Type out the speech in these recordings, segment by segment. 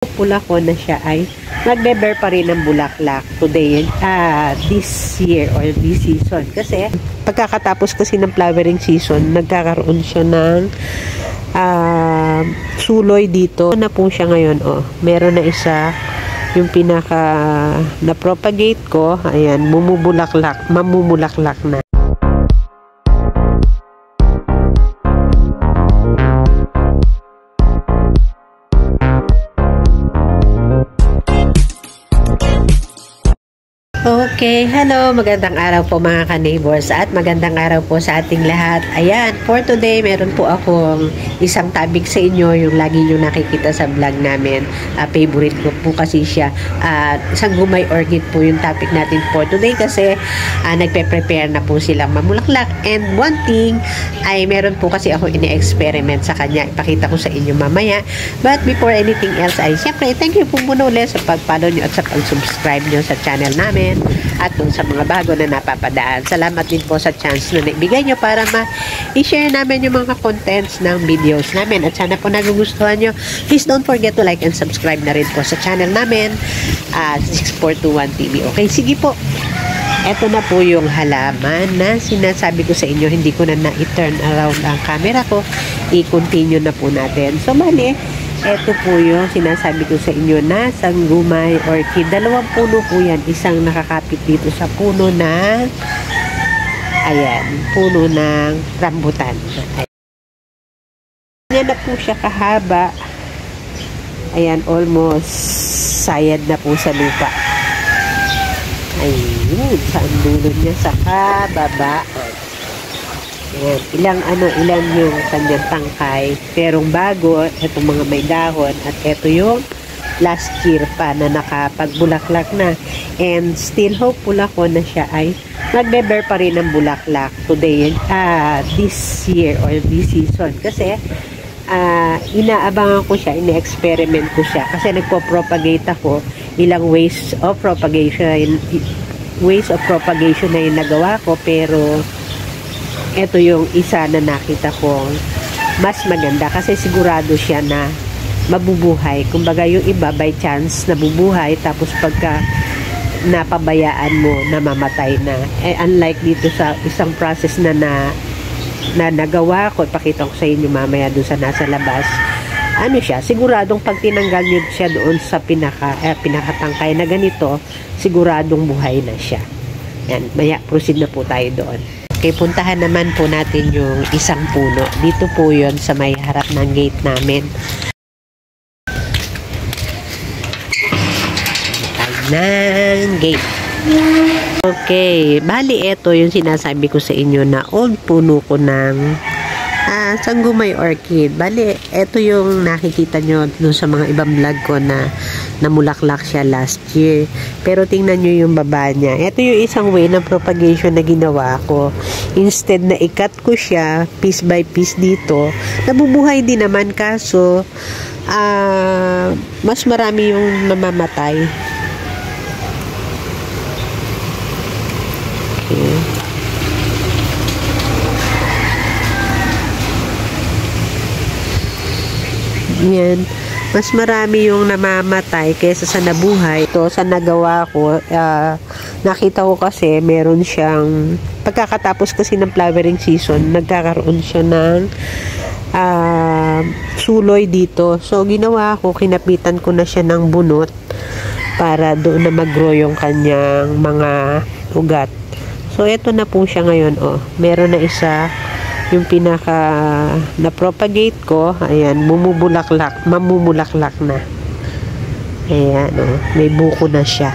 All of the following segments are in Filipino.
Pula ko na siya ay magbe-bear pa rin ng bulaklak today, this year or this season. Kasi pagkakatapos kasi ng flowering season, nagkakaroon siya ng suloy dito. Na po siya ngayon, meron na isa, yung pinaka na-propagate ko, ayan, mamumulaklak na. Okay, hello, magandang araw po mga ka-neighbors at magandang araw po sa ating lahat. Ayan, for today, meron po akong isang topic sa inyo, yung lagi nyo nakikita sa vlog namin. Favorite ko po kasi siya. Isang gumay orchid po yung topic natin for today kasi nagpe-prepare na po silang mamulaklak. And one thing, ay meron po kasi ako ini-experiment sa kanya. Ipakita ko sa inyo mamaya. But before anything else, ay siyempre, thank you po muna ulit sa pag-follow nyo at sa pag-subscribe nyo sa channel namin. At dun sa mga bago na napapadaan. Salamat din po sa chance na naibigay nyo para ma-share namin yung mga contents ng videos namin. At sana po nagugustuhan nyo. Please don't forget to like and subscribe na rin po sa channel namin, 6421 TV. Okay, sige po. Ito na po yung halaman na sinasabi ko sa inyo. Hindi ko na i-turn around ang camera ko. I-continue na po natin. So, mali. Ito po yung sinasabi ko sa inyo na sanggumay orchid. Dalawang puno po yan. Isang nakakapit dito sa puno ng puno ng rambutan. Ayan na po siya kahaba. Ayan, almost sayad na po sa lupa. Ayun, saan dulo niya sa kababa. Ayan, ilan yung kanyang tangkay. Perong bago, itong mga may dahon. At ito yung last year pa na nakapagbulaklak na. And still hopeful ako na siya ay magbe-bear pa rin ng bulaklak today, this year or this season. Kasi inaabangan ko siya, ine-experiment ko siya. Kasi nagpo-propagate ako. Ilang ways of propagation na yung nagawa ko. Pero ito yung isa na nakita ko mas maganda kasi sigurado siya na mabubuhay. Kumbaga yung iba by chance nabubuhay tapos pagka napabayaan mo namamatay na. Unlike dito sa isang process na nagawa ko, ipakita ko sa inyo mamaya doon sa nasa labas. Siya, siguradong pag tinanggal nyo siya doon sa pinakatangkay na ganito, siguradong buhay na siya. Yan, maya proceed na po tayo doon. Okay, puntahan naman po natin yung isang puno. Dito po yun sa may harap ng gate namin. Ng gate. Okay, bali ito yung sinasabi ko sa inyo na old puno ko ng sanggumay orchid. Bali, ito yung nakikita nyo dun sa mga ibang vlog ko na namulaklak siya last year. Pero tingnan nyo yung baba niya. Ito yung isang way ng propagation na ginawa ko. Instead na ikat ko siya piece by piece dito, nabubuhay din naman kaso mas marami yung namamatay. Okay. Yan. Mas marami yung namamatay kaysa sa nabuhay. Ito, sa nagawa ko, nakita ko kasi meron siyang, pagkakatapos kasi ng flowering season, nagkakaroon siya ng suloy dito. So, ginawa ko, kinapitan ko na siya ng bunot para doon na mag-grow yung kanyang mga ugat. So, ito na po siya ngayon. Meron na isa, yung pinaka na-propagate ko, ayan, mamumulaklak na. Ayan, may buko na siya.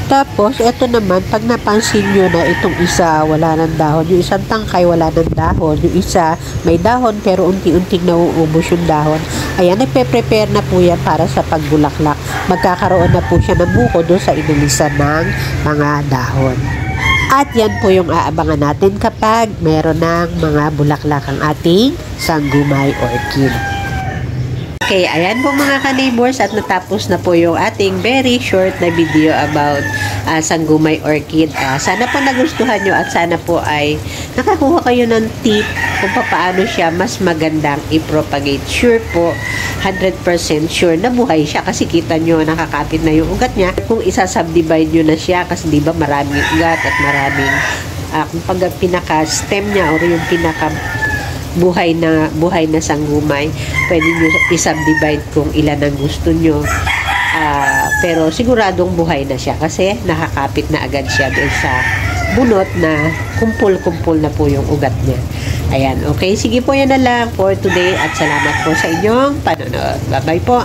Tapos, ito naman, pag napansin nyo na itong isa, wala ng dahon. Yung isang tangkay, wala ng dahon. Yung isa, may dahon, pero unti-unting nauubos yung dahon. Ayan, nagpe-prepare na po yan para sa pagbulaklak. Magkakaroon na po siya ng buko doon sa inulisan ng mga dahon. At yan po yung aabangan natin kapag meron ng mga bulaklak ang ating sanggumay orchid. Okay, ayan po mga ka-neighbors at natapos na po yung ating very short na video about sanggumay orchid. Sana po nagustuhan nyo at sana po ay nakakuha kayo ng tip kung paano siya mas magandang i-propagate. Sure po, 100% sure na buhay siya kasi kita nyo nakakapit na yung ugat niya. Kung isa-subdivide nyo na siya kasi di ba maraming ugat at maraming kung pinaka-stem niya or yung pinaka buhay na sanggumay, pwede nyo i-subdivide kung ilan ang gusto nyo. Pero siguradong buhay na siya kasi nakakapit na agad siya doon sa bunot na kumpul-kumpul na po yung ugat niya. Ayan, okay. Sige po, yan na lang for today at salamat po sa inyong panonood. Bye-bye po.